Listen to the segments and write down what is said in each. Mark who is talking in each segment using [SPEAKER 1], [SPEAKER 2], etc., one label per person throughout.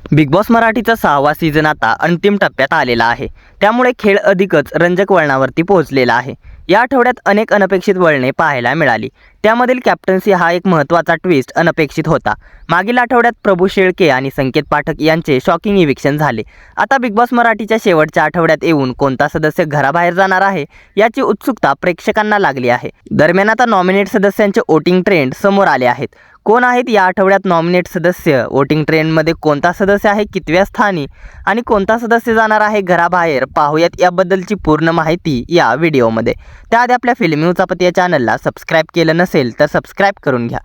[SPEAKER 1] Big boss मराठीचा 6वा season आता अंतिम टप्प्यात आलेला आहे. त्यामुळे खेळ अधिकच रंजक वळणावरती पोहोचलेला आहे. या आठवड्यात अनेक अनपेक्षित वळणे पाहायला मिळाली. त्यामधील कॅप्टन्सी हा एक महत्त्वाचा ट्विस्ट अनपेक्षित होता. मागील आठवड्यात प्रभू शेळके आणि संकेत पाठक यांचे शॉकिंग इव्हिक्शन झाले. आता बिग बॉस मराठीच्या शेवटच्या आठवड्यात येऊन कोणता सदस्य घराबाहेर जाणार आहे याची उत्सुकता प्रेक्षकांना लागली आहे. दरम्यान आता नॉमिनेट सदस्यांचे वोटिंग ट्रेंड समोर आले आहेत. कोण आहेत या आठवड्यात नॉमिनेट सदस्य, वोटिंग ट्रेंडमध्ये कोणता सदस्य आहे कितव्या स्थानी आणि कोणता सदस्य जाणार आहे घराबाहेर, पाहूयात याबद्दलची पूर्ण माहिती या व्हिडिओमध्ये. त्याआधी आपल्या फिल्मी उचापत या चॅनलला सबस्क्राईब केलं नसेल तर सबस्क्राईब करून घ्या.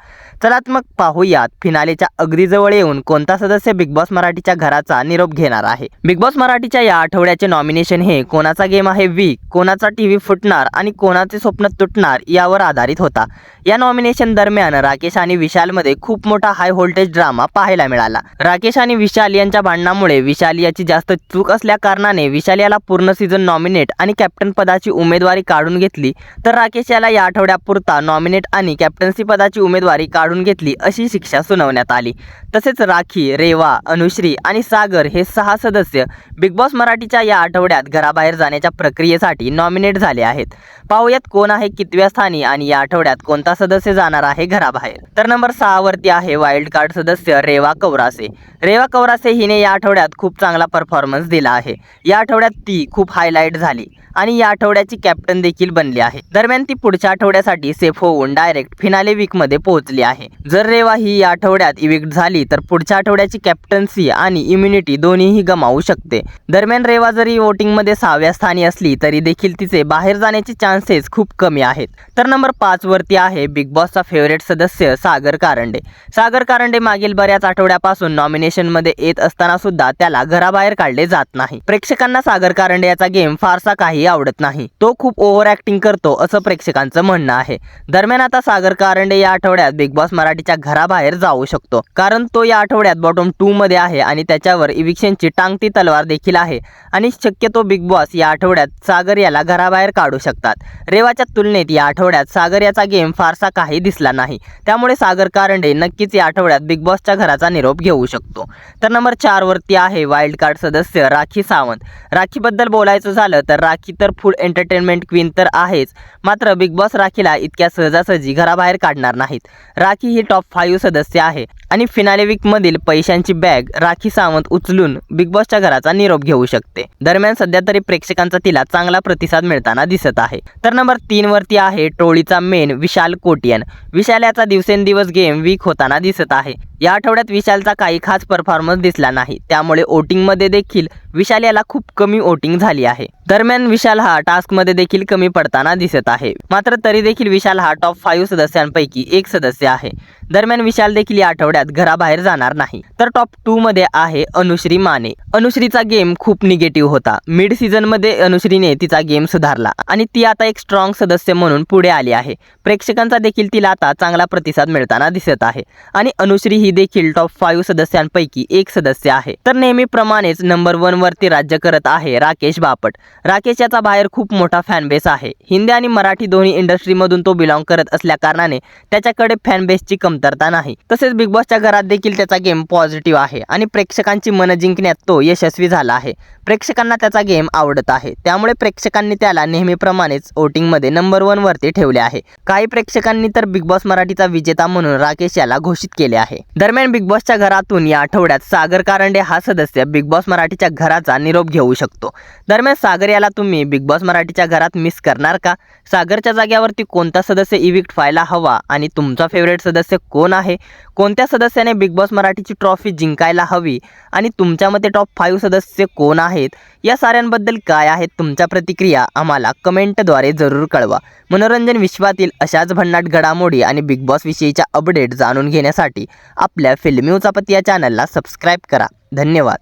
[SPEAKER 1] चला मग पाहूयात फिनालेच्या अगदी जवळ येऊन कोणता सदस्य बिग बॉस मराठीच्या घराचा निरोप घेणार आहे. बिग बॉस मराठीच्या या आठवड्याचे नॉमिनेशन हे कोणाचा गेम आहे वीक, कोणाचा टीव्ही फुटणार आणि कोणाचे स्वप्न तुटणार यावर आधारित होता. या नॉमिनेशन दरम्यान राकेश आणि विशालमध्ये खूप मोठा हाय व्होल्टेज ड्रामा पाहायला मिळाला. राकेश आणि विशाल यांच्या भांडणामुळे विशाल याची जास्त चूक असल्या कारणाने विशाल याला पूर्ण सीझन नॉमिनेट आणि कॅप्टन पदाची उमेदवारी काढून घेतली, तर राकेश याला या आठवड्यापुरता नॉमिनेट आणि कॅप्टन्सी पदाची उमेदवारी काढून घेतली अशी शिक्षा सुनावण्यात आली. तसेच राखी, रेवा, अनुश्री आणि सागर हे 6 सदस्य बिग बॉस मराठीच्या या आठवड्यात घराबाहेर जाण्याच्या प्रक्रियेसाठी नॉमिनेट झाले आहेत. पाहूयात कोण आहे कितव्या स्थानी आणि या आठवड्यात कोणता सदस्य जाणार आहे घराबाहेर. तर नंबर 6 वरती आहे वाईल्ड कार्ड सदस्य रेवा कौरासे. रेवा कौरासे हिने या आठवड्यात खूप चांगला परफॉर्मन्स दिला आहे. या आठवड्यात ती खूप हायलाईट झाली आणि या आठवड्याची कॅप्टन देखील बनली आहे. दरम्यान ती पुढच्या आठवड्यासाठी सेफ होऊन डायरेक्ट फिनाले वीकमध्ये पोहोचली आहे. जर रेवा ही या आठवड्यात इविक्ट झाली तर पुढच्या आठवड्याची कॅप्टन्सी आणि इम्युनिटी दोन्हीही गमावू शकते. दरम्यान रेवा जरी वोटिंगमध्ये 6व्या स्थानी असली तरी देखील तिचे बाहेर जाण्याचे चान्सेस खूप कमी आहेत. तर नंबर 5 वरती आहे बिग बॉसचा फेवरेट सदस्य सागर कारंडे. सागर कारंडे मागील बऱ्याच आठवड्यापासून नॉमिनेशनमध्ये येत असताना सुद्धा त्याला घराबाहेर काढले जात नाही. प्रेक्षकांना सागर कारंडे याचा गेम फारसा काही आवडत नाही. तो खूप ओव्हर ऍक्टिंग करतो असं प्रेक्षकांचं म्हणणं आहे. दरम्यान आता सागर कारंडे या आठवड्यात बिग बॉस मराठीच्या घराबाहेर जाऊ शकतो, कारण तो या आठवड्यात बॉटम 2 मध्ये आहे आणि त्याच्यावर इव्हिक्शनची टांगती तलवार देखील आहे आणि शक्यतो बिग बॉस या आठवड्यात सागर याला घराबाहेर काढू शकतात. रेवाच्या तुलनेत या आठवड्यात सागर याचा गेम फारसा काही दिसला नाही, त्यामुळे सागर कारंडे नक्कीच या आठवड्यात बिग बॉसच्या घराचा निरोप घेऊ शकतो. तर नंबर 4 वरती आहे वाईल्ड कार्ड सदस्य राखी सावंत. राखीबद्दल बोलायचं झालं तर राखी तर फुल एंटरटेनमेंट क्वीन तर आहेच, मात्र बिग बॉस राखीला इतक्या सहजासहजी घराबाहेर काढणार नाहीत. राखी ही टॉप 5 सदस्य आहे आणि फिनाले वीक मधील पैशांची बॅग राखी सावंत उचलून बिग बॉसच्या घराचा निरोप घेऊ शकते. दरम्यान सध्या तरी प्रेक्षकांचा तिला चांगला प्रतिसाद मिळताना दिसत आहे. तर नंबर 3 वरती आहे टोळीचा मेन विशाल कोटियन. विशाल याचा दिवसेंदिवस गेम वीक होताना दिसत आहे. या आठवड्यात विशालचा काही खास परफॉर्मन्स दिसला नाही, त्यामुळे वोटिंगमध्ये देखील विशाल याला खूप कमी वोटिंग झाली आहे. दरम्यान विशाल हा टास्कमध्ये देखील कमी पडताना दिसत आहे, मात्र तरी देखील विशाल हा टॉप 5 सदस्यांपैकी एक सदस्य आहे. दरम्यान विशाल देखील या आठवड्यात घराबाहेर जाणार नाही. तर टॉप 2 मध्ये आहे अनुश्री माने. अनुश्रीचा गेम खूप निगेटिव्ह होता. मिड सीझन मध्ये अनुश्रीने तिचा गेम सुधारला आणि ती आता एक स्ट्रॉंग सदस्य म्हणून पुढे आली आहे. प्रेक्षकांचा देखील तिला आता चांगला प्रतिसाद मिळताना दिसत आहे आणि अनुश्री ही देखील टॉप 5 सदस्यांपैकी एक सदस्य आहे. तर नेहमीप्रमाणेच नंबर 1 वरती राज्य करत आहे राकेश बापट. राकेश याचा बाहेर खूप मोठा फॅन बेस आहे. हिंदी आणि मराठी दोन्ही इंडस्ट्रीमधून तो बिलॉंग करत असल्या कारणाने त्याच्याकडे फॅन बेसची कमतरता नाही. तसेच बिग बॉसच्या घरात देखील त्याचा गेम पॉझिटिव्ह आहे आणि प्रेक्षकांची मन जिंकण्यात तो यशस्वी झाला आहे. प्रेक्षकांना त्याचा गेम आवडत आहे, त्यामुळे प्रेक्षकांनी त्याला नेहमीप्रमाणेच वोटिंगमध्ये नंबर 1 वरती ठेवले आहे. काही प्रेक्षकांनी तर बिग बॉस मराठीचा विजेता म्हणून राकेश याला घोषित केले आहे. दरम्यान बिग बॉसच्या घरातून या आठवड्यात सागर कारंडे हा सदस्य बिग बॉस मराठीच्या घराचा निरोप घेऊ शकतो. दरम्यान सागर याला तुम्ही बिग बॉस मराठीच्या घरात मिस करणार का? सागरच्या जाग्यावरती कोणता सदस्य इविक्ट व्हायला हवा आणि तुमचा फेवरेट सदस्य कोण आहे? कोणत्या सदस्याने बिग बॉस मराठीची ट्रॉफी जिंकायला हवी आणि तुमच्या मते टॉप 5 सदस्य कोण आहेत? या साऱ्यांबद्दल काय आहेत तुमच्या प्रतिक्रिया आम्हाला कमेंटद्वारे जरूर कळवा. मनोरंजन विश्वातील अशाच भन्नाट घडामोडी आणि बिग बॉस विषयीच्या अपडेट जाणून घेण्यासाठी आपल्या फिल्मी उचापत या चॅनलला सबस्क्राईब करा. धन्यवाद.